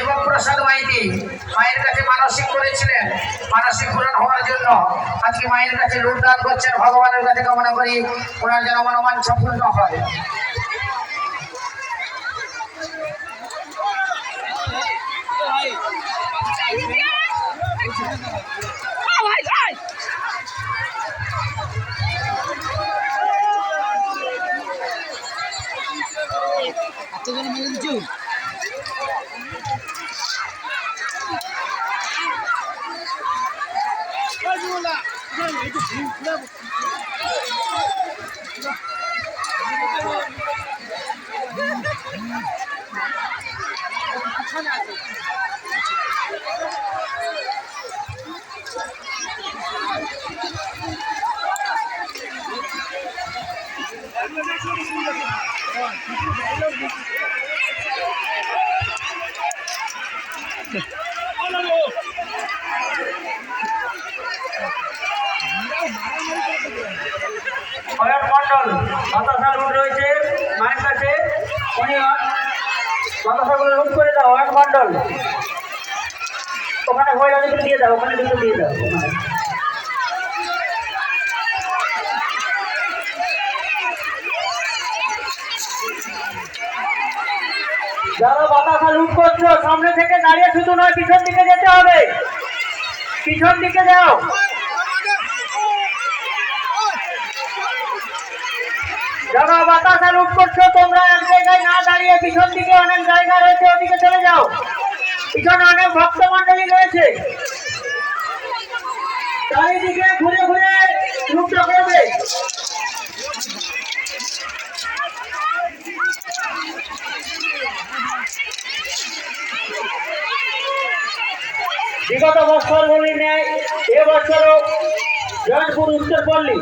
দেবপ্রসাদ মাইতি মায়ের কাছে মানসিক করেছিলেন, মানসিক পূরণ হওয়ার জন্য আজকে মায়ের কাছে লুট দান করছেন। ভগবানের কাছে কামনা করি ওনার যেন মনোবাঞ্ছা পূর্ণ হয়। অয়ন মন্ডল বাতাসা লুট রয়েছে মায়ের কাছে, উনি বাতাসাগুলো লুট করে দাও। অয়ন মন্ডল ওখানে হয়ে দুটো দিয়ে দাও, ওখানে দুটো দিয়ে দাও। যারা বাতাসা লুট করছো সামনে থেকে দাঁড়িয়ে শুধু নয়, পিছন দিকে যেতে হবে, পিছন দিকে যাও। যারা বাতাসা লুট করছো তোমরা এক জায়গায় না দাঁড়িয়ে পিছন দিকে অনেক জায়গা রয়েছে, ওদিকে চলে যাও। পিছনে অনেক ভক্ত মন্ডলী রয়েছে, চারিদিকে ঘুরে ঘুরে লুটটা করবে। বিগত বছর বলি নেয় এবছরও জয়পুর উত্তরপল্লী